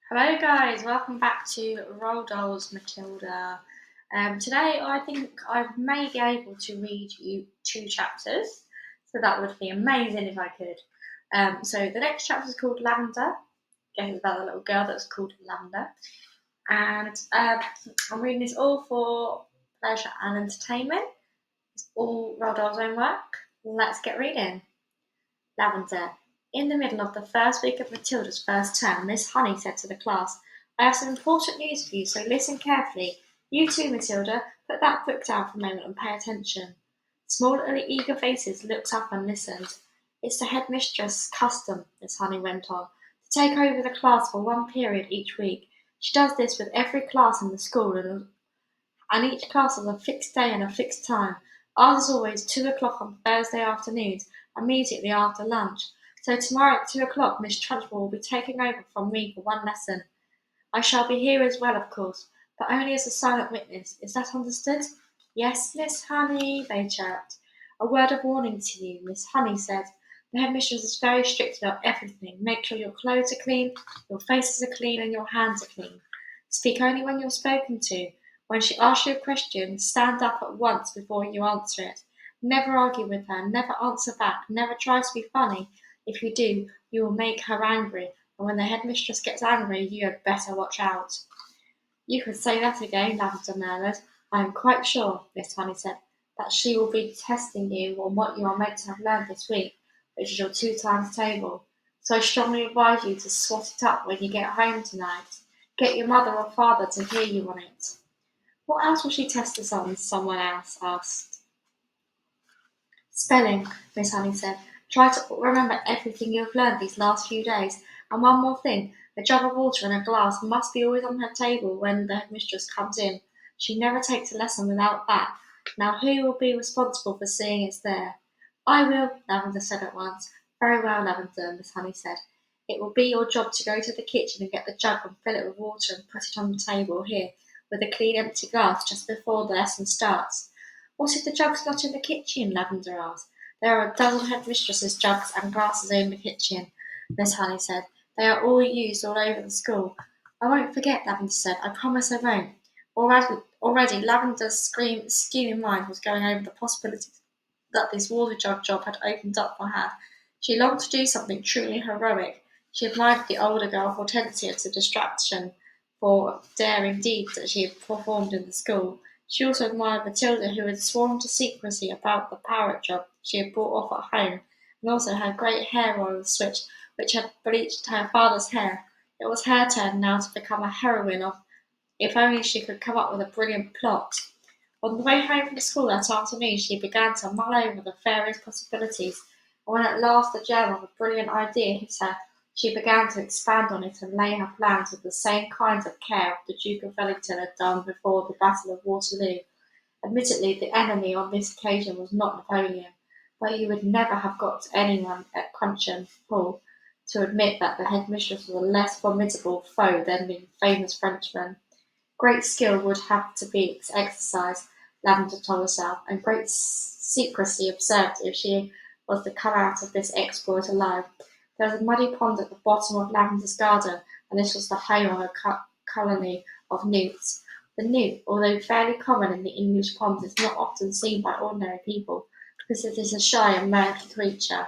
Hello guys, welcome back to Roald Dahl's Matilda. Today I think I may be able to read you two chapters, so that would be amazing if I could. So the next chapter is called Lavender. Guess it's about the little girl that's called Lavender. And I'm reading this all for pleasure and entertainment. It's all Roald Dahl's own work. Let's get reading. Lavender. In the middle of the first week of Matilda's first term, Miss Honey said to the class, I have some important news for you, so listen carefully. You too, Matilda, put that book down for a moment and pay attention. Small, eager faces looked up and listened. It's the headmistress' custom, Miss Honey went on, to take over the class for one period each week. She does this with every class in the school, and each class has a fixed day and a fixed time. Ours is always 2 o'clock on Thursday afternoons, immediately after lunch. So tomorrow at 2 o'clock Miss Trunchbull will be taking over from me for one lesson. I shall be here as well, of course, but only as a silent witness. Is that understood? Yes, Miss Honey, they chirped. A word of warning to you, Miss Honey said. The headmistress is very strict about everything. Make sure your clothes are clean, your faces are clean, and your hands are clean. Speak only when you're spoken to. When she asks you a question, stand up at once before you answer it. Never argue with her, never answer back, never try to be funny. If you do, you will make her angry, and when the headmistress gets angry, you had better watch out. You could say that again, Lavender murmured. I am quite sure, Miss Honey said, that she will be testing you on what you are meant to have learned this week, which is your 2 times table. So I strongly advise you to swat it up when you get home tonight. Get your mother or father to hear you on it. What else will she test us on? Someone else asked. Spelling, Miss Honey said. Try to remember everything you have learned these last few days. And one more thing, a jug of water and a glass must be always on her table when the headmistress comes in. She never takes a lesson without that. Now who will be responsible for seeing it's there? I will, Lavender said at once. Very well, Lavender, Miss Honey said. It will be your job to go to the kitchen and get the jug and fill it with water and put it on the table here, with a clean empty glass just before the lesson starts. What if the jug's not in the kitchen? Lavender asked. There are a dozen headmistresses' jugs and glasses in the kitchen, Miss Honey said. They are all used all over the school. I won't forget, Lavender said. I promise I won't. Already Lavender's scheming mind was going over the possibilities that this water jug job had opened up for her. She longed to do something truly heroic. She admired the older girl Hortensia's distraction for daring deeds that she had performed in the school. She also admired Matilda, who had sworn to secrecy about the parrot job she had brought off at home, and also her great hair oil switch, which had bleached her father's hair. It was her turn now to become a heroine of if only she could come up with a brilliant plot. On the way home from school that afternoon, she began to mull over the various possibilities, and when at last the germ of a brilliant idea hit her, she began to expand on it and lay her plans with the same kind of care the Duke of Wellington had done before the Battle of Waterloo. Admittedly, the enemy on this occasion was not Napoleon, but you would never have got anyone at Crunchen Hall to admit that the headmistress was a less formidable foe than the famous Frenchman. Great skill would have to be exercised, Lavender told herself, and great secrecy observed if she was to come out of this exploit alive. There was a muddy pond at the bottom of Lavender's garden, and this was the home of a colony of newts. The newt, although fairly common in the English ponds, is not often seen by ordinary people, because it is a shy and murky creature.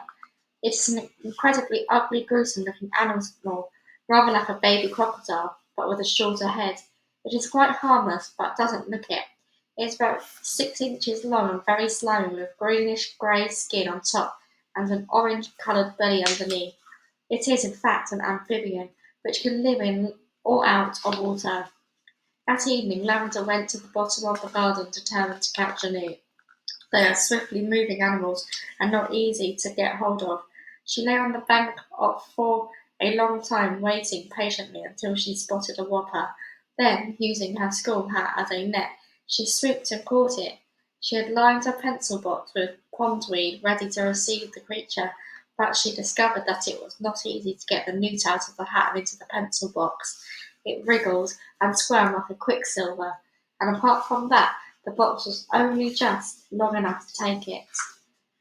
It is an incredibly ugly, gruesome-looking animal, rather like a baby crocodile, but with a shorter head. It is quite harmless, but doesn't look it. It is about 6 inches long and very slimy, with greenish-grey skin on top and an orange-coloured belly underneath. It is, in fact, an amphibian, which can live in or out of water. That evening Lavender went to the bottom of the garden determined to catch a newt. They are swiftly moving animals and not easy to get hold of. She lay on the bank for a long time, waiting patiently until she spotted a whopper. Then, using her school hat as a net, she swooped and caught it. She had lined her pencil box with pondweed, ready to receive the creature, but she discovered that it was not easy to get the newt out of the hat and into the pencil box. It wriggled and squirmed like a quicksilver, and apart from that, the box was only just long enough to take it.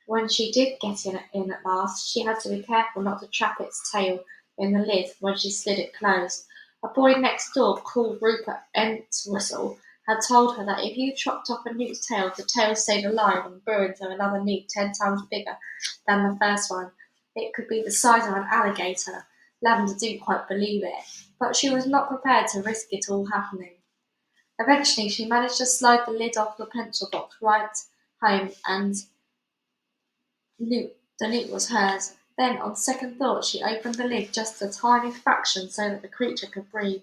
When she did get in at last, she had to be careful not to trap its tail in the lid when she slid it closed. A boy next door, called Rupert Entwistle, had told her that if you chopped off a newt's tail, the tail stayed alive and grew into another newt 10 times bigger than the first one. It could be the size of an alligator. Lavender didn't quite believe it, but she was not prepared to risk it all happening. Eventually, she managed to slide the lid off the pencil box right home, and the newt was hers. Then, on second thought, she opened the lid just a tiny fraction so that the creature could breathe.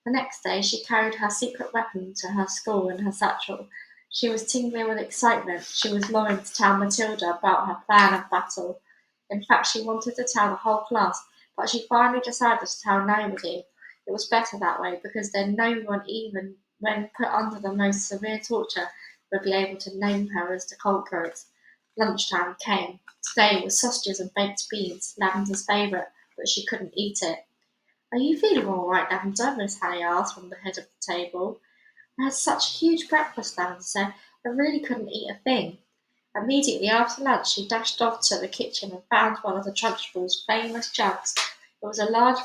The next day, she carried her secret weapon to her school in her satchel. She was tingling with excitement. She was longing to tell Matilda about her plan of battle. In fact, she wanted to tell the whole class, but she finally decided to tell nobody. It was better that way, because then no one, even when put under the most severe torture, would be able to name her as the culprit. Lunchtime came. Today was sausages and baked beans, Lavender's favourite, but she couldn't eat it. "Are you feeling all right, Lavender?" Miss Haley asked from the head of the table. "I had such a huge breakfast," Lavender said. "I really couldn't eat a thing." Immediately after lunch, she dashed off to the kitchen and found one of the Trunchbull's famous jugs. It was a large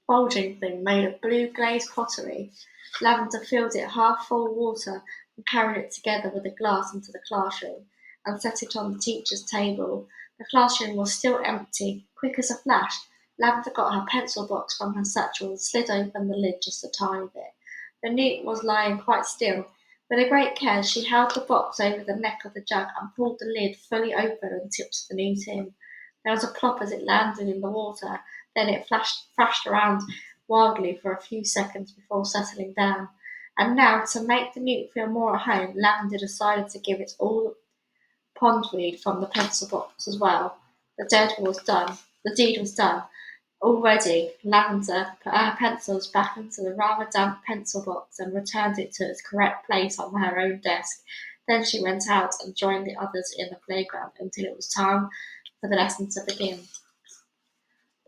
bulging thing made of blue glazed pottery. Lavender filled it half full of water and carried it together with a glass into the classroom, and set it on the teacher's table. The classroom was still empty. Quick as a flash, Lavender got her pencil box from her satchel and slid open the lid just a tiny bit. The newt was lying quite still. With a great care, she held the box over the neck of the jug and pulled the lid fully open and tipped the newt in. There was a plop as it landed in the water. Then it thrashed around wildly for a few seconds before settling down. And now, to make the newt feel more at home, Lavender decided to give it all pondweed from the pencil box as well. The deed was done. Already, Lavender put her pencils back into the rather damp pencil box and returned it to its correct place on her own desk. Then she went out and joined the others in the playground until it was time for the lesson to begin.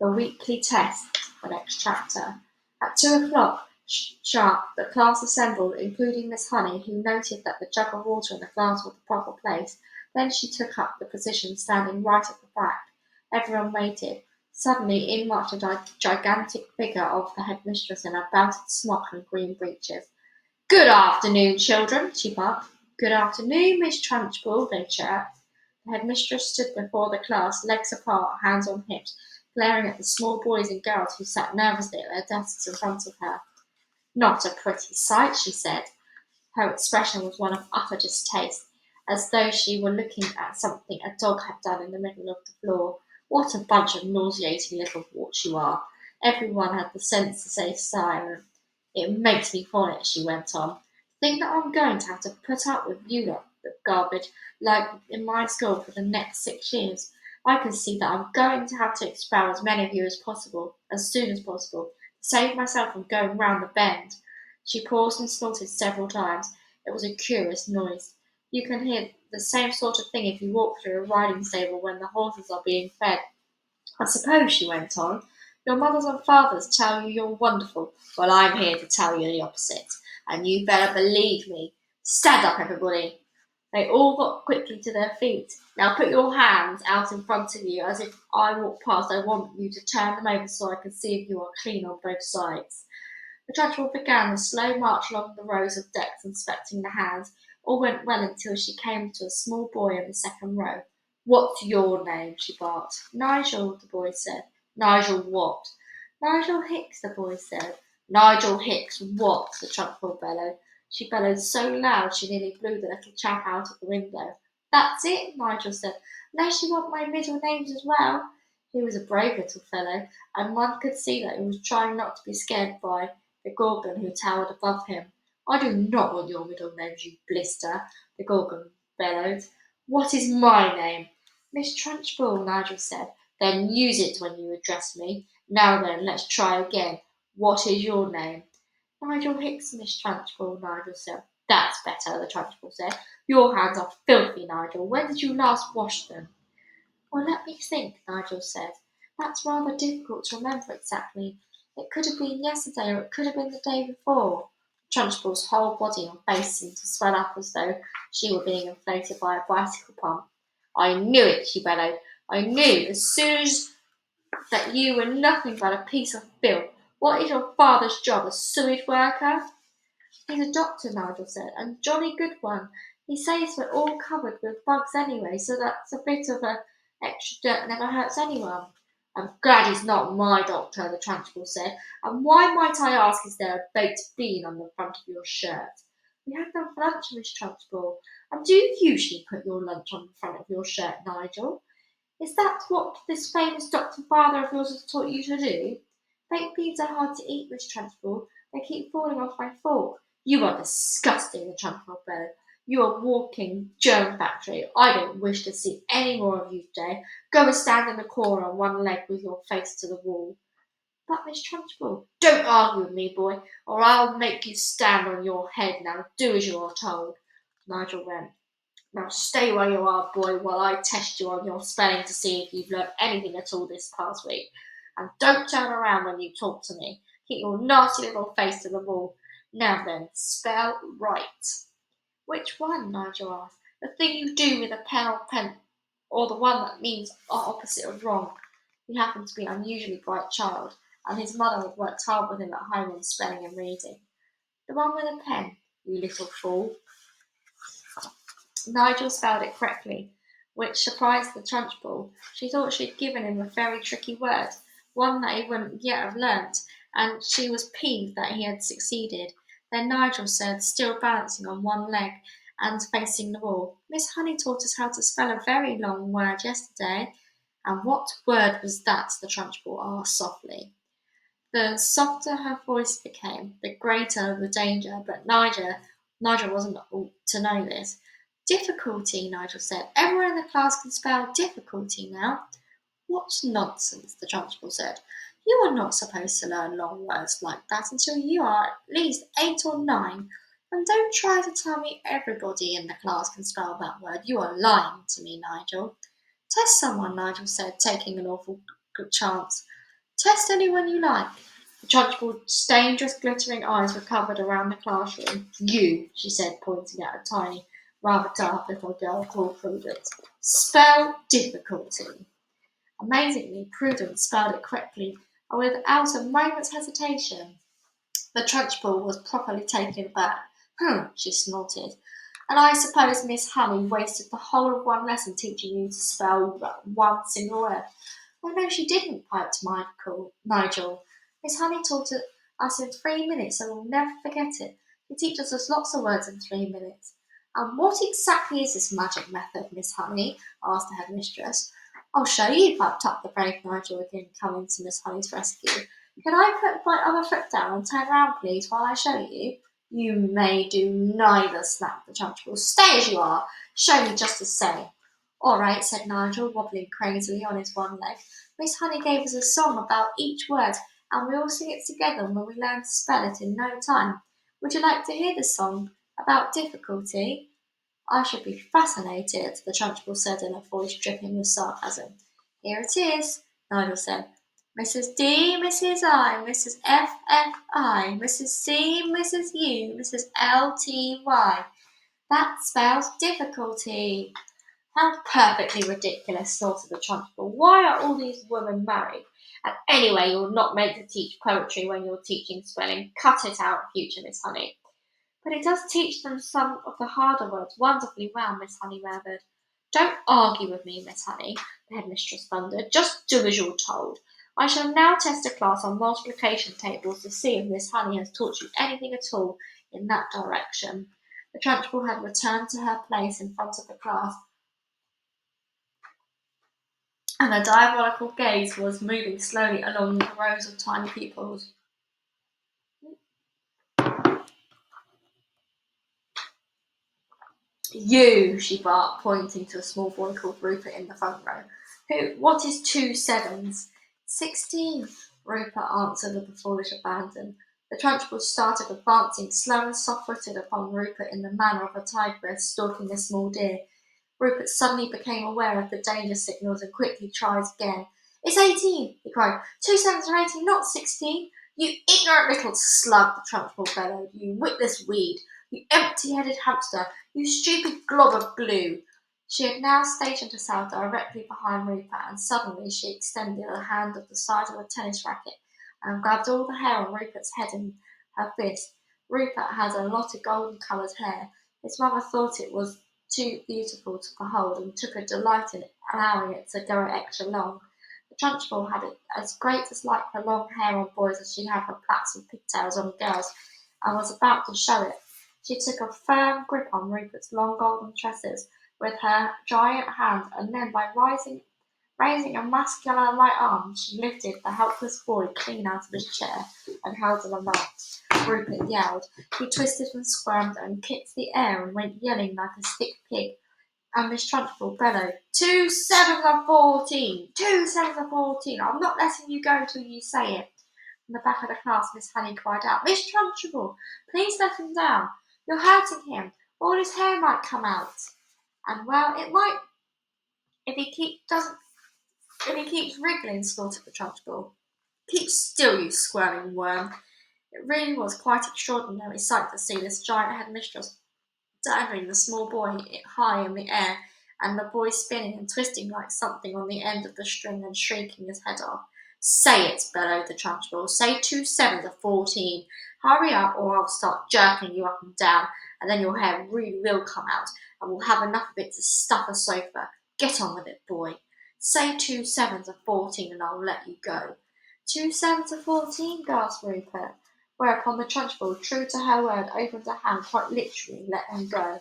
The weekly test, the next chapter. At 2 o'clock sharp, the class assembled, including Miss Honey, who noted that the jug of water in the glass was the proper place. Then she took up the position standing right at the back. Everyone waited. Suddenly in marched a gigantic figure of the headmistress in a belted smock and green breeches. "Good afternoon, children," she barked. "Good afternoon, Miss Trunchbull," they chirped. The headmistress stood before the class, legs apart, hands on hips, glaring at the small boys and girls who sat nervously at their desks in front of her. "Not a pretty sight," she said. Her expression was one of utter distaste, as though she were looking at something a dog had done in the middle of the floor. "What a bunch of nauseating little warts you are!" Everyone had the sense to stay silent. "It makes me vomit," she went on. "Think that I'm going to have to put up with you lot of garbage like in my school for the next 6 years. I can see that I'm going to have to expel as many of you as possible, as soon as possible, to save myself from going round the bend." She paused and snorted several times. It was a curious noise. You can hear the same sort of thing if you walk through a riding stable when the horses are being fed. "I suppose," she went on, "your mothers and fathers tell you you're wonderful. Well, I'm here to tell you the opposite, and you better believe me. Stand up, everybody." They all got quickly to their feet. "Now put your hands out in front of you, as if I walk past. I want you to turn them over so I can see if you are clean on both sides." The judge began the slow march along the rows of decks, inspecting the hands. All went well until she came to a small boy in the second row. "What's your name?" she barked. "Nigel," the boy said. "Nigel what?" "Nigel Hicks," the boy said. "Nigel Hicks what?" the trunchbull bellowed. She bellowed so loud she nearly blew the little chap out of the window. "That's it," Nigel said, "unless you want my middle names as well." He was a brave little fellow, and one could see that he was trying not to be scared by the Gorgon who towered above him. "I do not want your middle names, you blister," the Gorgon bellowed. "What is my name?" "Miss Trunchbull," Nigel said. "Then use it when you address me. Now then, let's try again. What is your name?" "Nigel Hicks, Miss Trunchbull," Nigel said. "That's better," the Trunchbull said. "Your hands are filthy, Nigel. When did you last wash them?" "Well, let me think," Nigel said. "That's rather difficult to remember exactly. It could have been yesterday, or it could have been the day before." Trunchbull's whole body and face seemed to swell up as though she were being inflated by a bicycle pump. "I knew it," she bellowed. "I knew as soon as that you were nothing but a piece of filth. What is your father's job, a sewage worker? He's a doctor, Nigel said, and jolly good one. He says we're all covered with bugs anyway, so that's a bit of a extra dirt never hurts anyone. I'm glad he's not my doctor, the Trunchbull said. And why, might I ask, is there a baked bean on the front of your shirt? We had them for lunch, Miss Trunchbull. And do you usually put your lunch on the front of your shirt, Nigel? Is that what this famous doctor father of yours has taught you to do? Baked beans are hard to eat, Miss Trunchbull. They keep falling off my fork. You are disgusting, the Trunchbull bellowed. You are a walking germ factory. I don't wish to see any more of you today. Go and stand in the corner on one leg with your face to the wall. But, Miss Trunchbull, don't argue with me, boy, or I'll make you stand on your head. Now do as you are told. Nigel went. Now stay where you are, boy, while I test you on your spelling to see if you've learnt anything at all this past week. And don't turn around when you talk to me. Keep your nasty little face to the wall. Now then, spell right. Which one? Nigel asked. The thing you do with a pen or pen, or the one that means the opposite of wrong. He happened to be an unusually bright child, and his mother had worked hard with him at home on spelling and reading. The one with a pen, you little fool. Nigel spelled it correctly, which surprised the Trunchbull. She thought she'd given him a very tricky word, one that he wouldn't yet have learnt, and she was peeved that he had succeeded. Then Nigel said, still balancing on one leg and facing the wall, Miss Honey taught us how to spell a very long word yesterday. And what word was that? The Trunchbull asked softly. The softer her voice became, the greater the danger, but Nigel wasn't to know this. Difficulty, Nigel said. Everyone in the class can spell difficulty now. What nonsense, the Trunchbull said. You are not supposed to learn long words like that until you are at least 8 or 9. And don't try to tell me everybody in the class can spell that word. You are lying to me, Nigel. Test someone, Nigel said, taking an awful good chance. Test anyone you like. The Trunchbull's dangerous, glittering eyes were covered around the classroom. You, she said, pointing at a tiny, rather dark little girl called Prudence. Spell difficulty. Amazingly, Prudence spelled it correctly, and without a moment's hesitation. The Trunchbull was properly taken aback. She snorted. And I suppose Miss Honey wasted the whole of one lesson teaching you to spell one single word. Oh, no, she didn't, piped Nigel. Miss Honey taught us in 3 minutes, so we'll never forget it. She teaches us lots of words in 3 minutes. And what exactly is this magic method, Miss Honey? Asked the headmistress. I'll show you, piped up the brave Nigel again, coming to Miss Honey's rescue. Can I put my other foot down and turn round, please, while I show you? You may do neither, snapped the Trunchbull. Stay as you are. Show me just the same. All right, said Nigel, wobbling crazily on his one leg. Miss Honey gave us a song about each word, and we all sing it together when we learn to spell it in no time. Would you like to hear the song about difficulty? I should be fascinated, the Trunchbull said in a voice dripping with sarcasm. Here it is, Nigel said. Mrs. D, Mrs. I, Mrs. F, F, I, Mrs. C, Mrs. U, Mrs. L, T, Y. That spells difficulty. How perfectly ridiculous, snorted the Trunchbull. Why are all these women married? And anyway, you're not meant to teach poetry when you're teaching spelling. Cut it out, future Miss Honey. But it does teach them some of the harder words wonderfully well, Miss Honey murmured. Don't argue with me, Miss Honey, the headmistress thundered. Just do as you're told. I shall now test a class on multiplication tables to see if Miss Honey has taught you anything at all in that direction. The Trunchbull had returned to her place in front of the class, and her diabolical gaze was moving slowly along the rows of tiny pupils. You, she barked, pointing to a small boy called Rupert in the front row. What is 2 sevens? 16, Rupert answered with a foolish abandon. The Trunchbull started advancing, slow and soft-footed, upon Rupert in the manner of a tigress stalking a small deer. Rupert suddenly became aware of the danger signals and quickly tried again. It's 18, he cried. 2 sevens are 18, not 16. You ignorant little slug, the Trunchbull bellowed. You witless weed. You empty-headed hamster. You stupid glob of glue. She had now stationed herself directly behind Rupert, and suddenly she extended a hand of the size of a tennis racket and grabbed all the hair on Rupert's head in her fist. Rupert had a lot of golden-coloured hair. His mother thought it was too beautiful to behold and took a delight in allowing it to go extra long. The Trunchbull had as great dislike for long hair on boys as she had for plaits and pigtails on girls, and was about to show it. She took a firm grip on Rupert's long golden tresses with her giant hand, and then by raising a muscular right arm, she lifted the helpless boy clean out of his chair and held him aloft. Rupert yelled. He twisted and squirmed and kicked the air and went yelling like a sick pig. And Miss Trunchbull bellowed, 2 sevens are 14! 2 sevens are 14! I'm not letting you go till you say it. In the back of the class, Miss Honey cried out, Miss Trunchbull, please let him down. You're hurting him. All his hair might come out. And well, it might if he keeps wriggling, snorted the Trunchbull. Keep still, you squirming worm. It really was quite extraordinary sight to see this giant headmistress dangling the small boy high in the air, and the boy spinning and twisting like something on the end of the string and shrieking his head off. Say it, bellowed the Trunchbull. Say 2 sevens are 14. Hurry up, or I'll start jerking you up and down, and then your hair really will come out, and we'll have enough of it to stuff a sofa. Get on with it, boy. Say 2 sevens are 14, and I'll let you go. 2 sevens are 14, gasped Rupert. Whereupon the Trunchbull, true to her word, opened her hand quite literally and let him go.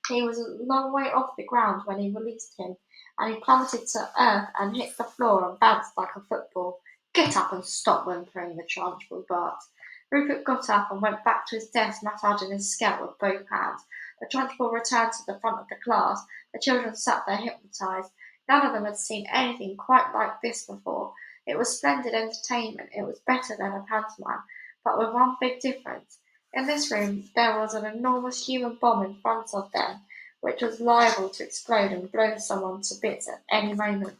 He was a long way off the ground when he released him, and he plummeted to earth and hit the floor and bounced like a football. Get up and stop whimpering, the Trunchbull barked. Rupert got up and went back to his desk, massaging his scalp with both hands. The Trunchbull returned to the front of the class. The children sat there hypnotised. None of them had seen anything quite like this before. It was splendid entertainment. It was better than a pantomime, but with one big difference. In this room there was an enormous human bomb in front of them, which was liable to explode and blow someone to bits at any moment.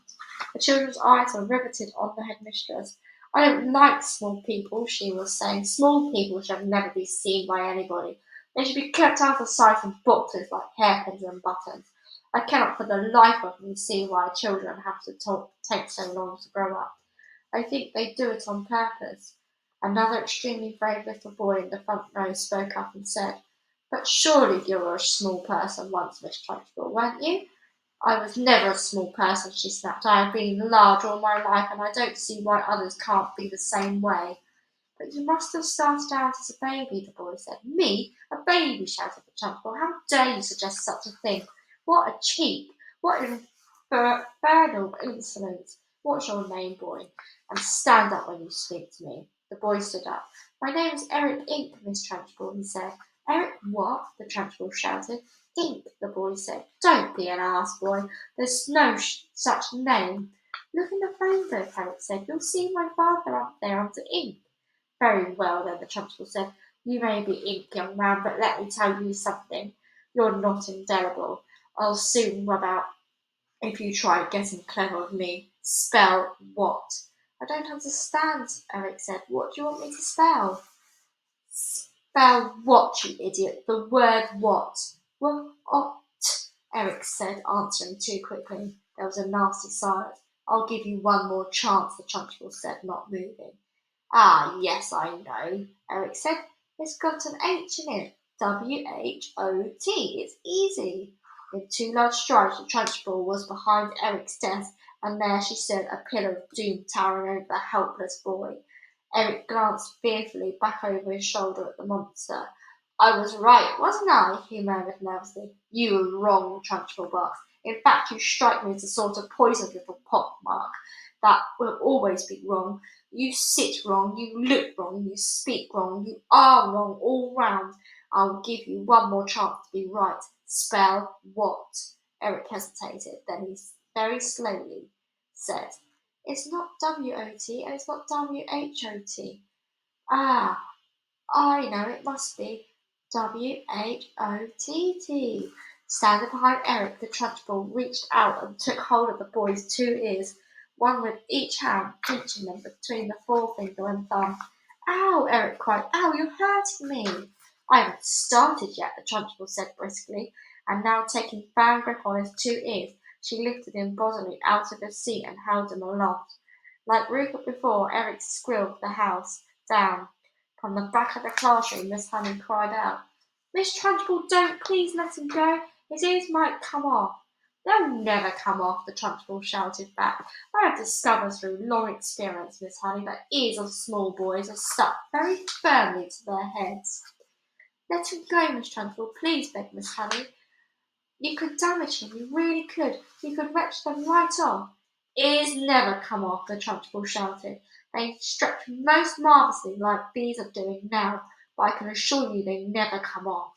The children's eyes were riveted on the headmistress. I don't like small people, she was saying. Small people should never be seen by anybody. They should be kept out of sight in boxes like hairpins and buttons. I cannot for the life of me see why children have to take so long to grow up. I think they do it on purpose. Another extremely brave little boy in the front row spoke up and said, But surely you were a small person once, Miss Trunchbull, weren't you? I was never a small person, she snapped. I have been large all my life, and I don't see why others can't be the same way. But you must have started out as a baby, the boy said. Me? A baby, shouted the Trunchbull. How dare you suggest such a thing? What a cheek! What an infernal insolence! What's your name, boy? And stand up when you speak to me. The boy stood up. My name is Eric Ink, Miss Trunchbull, he said. Eric what? The Trunchbull shouted. Ink, the boy said. Don't be an ass, boy. There's no such name. Look in the phone book, Eric said. You'll see my father up there under Ink. Very well, then, the Trunchbull said. You may be Ink, young man, but let me tell you something. You're not indelible. I'll soon rub out if you try getting clever with me. Spell what? I don't understand, Eric said. What do you want me to spell? Spell what, you idiot? The word what? What? Eric said, answering too quickly. There was a nasty silence. I'll give you one more chance, the Trunchbull said, not moving. Ah, yes, I know, Eric said. It's got an H in it. W-H-O-T. It's easy. In 2 large strides, the Trunchbull was behind Eric's desk, and there she stood, a pillar of doom towering over the helpless boy. Eric glanced fearfully back over his shoulder at the monster. I was right, wasn't I? He murmured nervously. You were wrong, the Trunchbull barked. In fact, you strike me as a sort of poisoned little pockmark. That will always be wrong. You sit wrong, you look wrong, you speak wrong, you are wrong all round. I'll give you one more chance to be right. Spell what? Eric hesitated. Then he very slowly said, It's not W-O-T and it's not W-H-O-T. Ah, I know it must be W-H-O-T-T. Standing behind Eric, the Trunchbull reached out and took hold of the boy's 2 ears, one with each hand, pinching them between the forefinger and thumb. Ow! Eric cried. Ow, you're hurting me! I haven't started yet, the Trunchbull said briskly, and now taking firm grip on his 2 ears, she lifted him bodily out of his seat and held him aloft. Like Rupert before, Eric squealed the house down. From the back of the classroom, Miss Honey cried out, "Miss Trunchbull, don't please let him go. His ears might come off." "They'll never come off," the Trunchbull shouted back. "I have discovered through long experience, Miss Honey, that ears of small boys are stuck very firmly to their heads." "Let him go, Miss Trunchbull, please," begged Miss Honey. "You could damage him, you really could. You could wrench them right off." "Ears never come off," the Trunchbull shouted. "They stretch most marvellously like these are doing now, but I can assure you they never come off."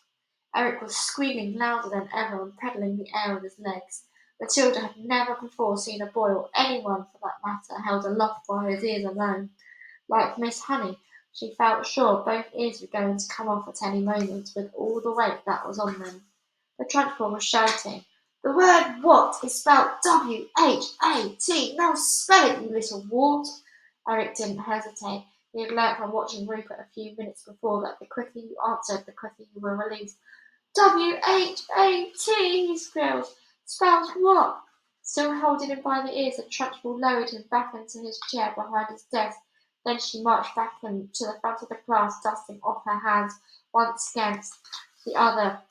Eric was squealing louder than ever and pedalling the air with his legs. Matilda had never before seen a boy, or anyone for that matter, held aloft by his ears alone. Like Miss Honey, she felt sure both ears were going to come off at any moment with all the weight that was on them. The Trunchbull was shouting, "The word what is spelled W-H-A-T. Now spell it, you little wart." Eric didn't hesitate. He had learnt from watching Rupert a few minutes before that the quicker you answered, the quicker you were released. "W-H-A-T," he squealed. "Spells what?" Still holding him by the ears, the Trunchbull lowered him back into his chair behind his desk. Then she marched back to the front of the class, dusting off her hands once against the other,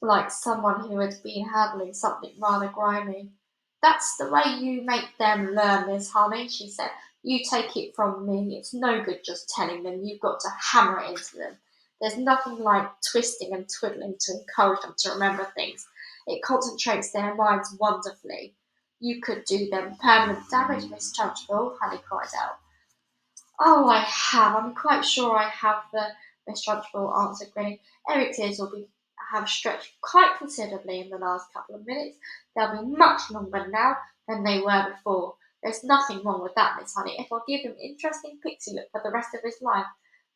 like someone who had been handling something rather grimy. "That's the way you make them learn, Miss Honey," she said. "You take it from me. It's no good just telling them. You've got to hammer it into them. There's nothing like twisting and twiddling to encourage them to remember things. It concentrates their minds wonderfully." "You could do them permanent damage, Miss Trunchbull," Honey cried out. "Oh, I have. I'm quite sure I have," the Miss Trunchbull answered, grinning. "Eric's ears have stretched quite considerably in the last couple of minutes. They'll be much longer now than they were before. There's nothing wrong with that, Miss Honey. It'll give him interesting pixie look for the rest of his life."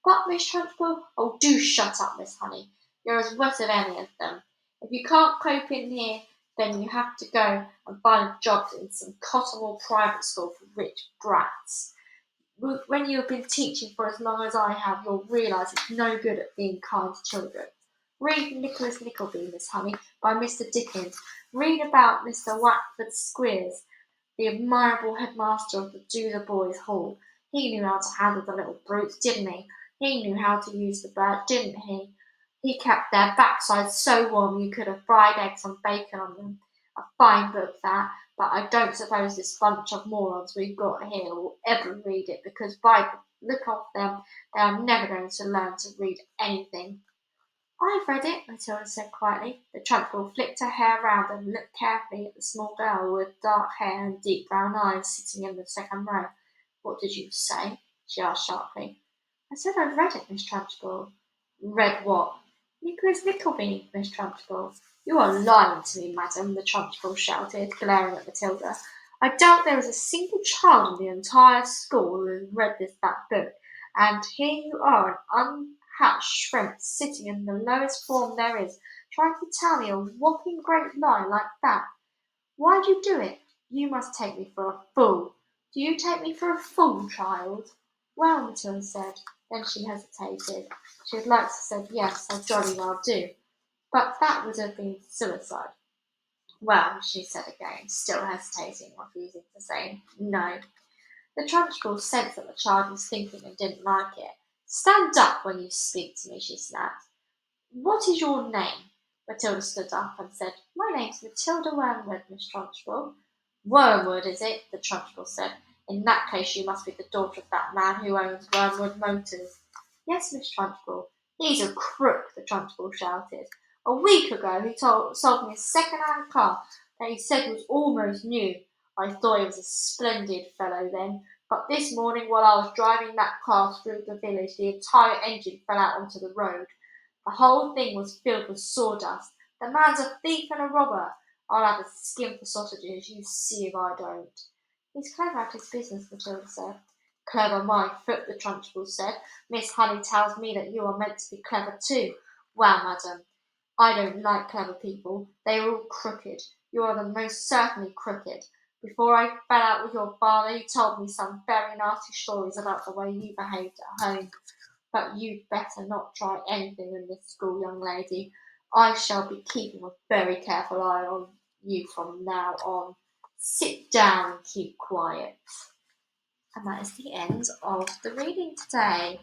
"But, Miss Trunchbull—" "Oh, do shut up, Miss Honey. You're as wet as any of them. If you can't cope in here, then you have to go and find a job in some cotton wool private school for rich brats. When you have been teaching for as long as I have, you'll realise it's no good at being kind to children. Read Nicholas Nickleby, Miss Honey, by Mr. Dickens. Read about Mr. Wackford Squeers, the admirable headmaster of the Do the Boys Hall. He knew how to handle the little brutes, didn't he? He knew how to use the bird, didn't he? He kept their backsides so warm you could have fried eggs and bacon on them. A fine book that, but I don't suppose this bunch of morons we've got here will ever read it, because by the look of them they are never going to learn to read anything." "I've read it," Matilda said quietly. The Trunchbull flicked her hair round and looked carefully at the small girl with dark hair and deep brown eyes sitting in the second row. "What did you say?" she asked sharply. "I said I've read it, Miss Trunchbull." "Read what?" "Nicholas Nickleby, Miss Trunchbull." "You are lying to me, madam," the Trunchbull shouted, glaring at Matilda. "I doubt there is a single child in the entire school who has read that book, and here you are, an unhatched shrimp, sitting in the lowest form there is, trying to tell me a whopping great lie like that. Why'd you do it? You must take me for a fool. Do you take me for a fool, child?" "Well," Matilda said. Then she hesitated. She had liked to say yes, I jolly well do, but that would have been suicide. "Well," she said again, still hesitating, refusing to say no. The Trunchbull sensed that the child was thinking and didn't like it. "Stand up when you speak to me," she snapped. "What is your name?" Matilda stood up and said, "My name's Matilda Wormwood, Miss Trunchbull." "Wormwood, is it?" the Trunchbull said. "In that case you must be the daughter of that man who owns Wormwood Motors." "Yes, Miss Trunchbull." "He's a crook," the Trunchbull shouted. "A week ago he sold me a second-hand car that he said was almost new. I thought he was a splendid fellow then, but this morning while I was driving that car through the village the entire engine fell out onto the road. The whole thing was filled with sawdust. The man's a thief and a robber. I'll have a skin for sausages, you see if I don't." "He's clever at his business," Matilda said. "Clever my foot," the Trunchbull said. "Miss Honey tells me that you are meant to be clever too. Well, madam, I don't like clever people. They are all crooked. You are the most certainly crooked. Before I fell out with your father, he told me some very nasty stories about the way you behaved at home. But you'd better not try anything in this school, young lady. I shall be keeping a very careful eye on you from now on. Sit down and keep quiet." And that is the end of the reading today.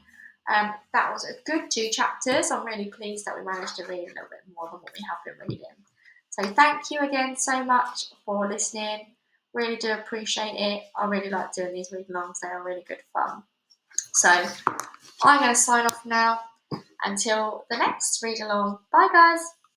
That was a good 2 chapters. I'm really pleased that we managed to read a little bit more than what we have been reading. So thank you again so much for listening. Really do appreciate it. I really like doing these read alongs. They are really good fun. So I'm going to sign off now until the next read along. Bye guys.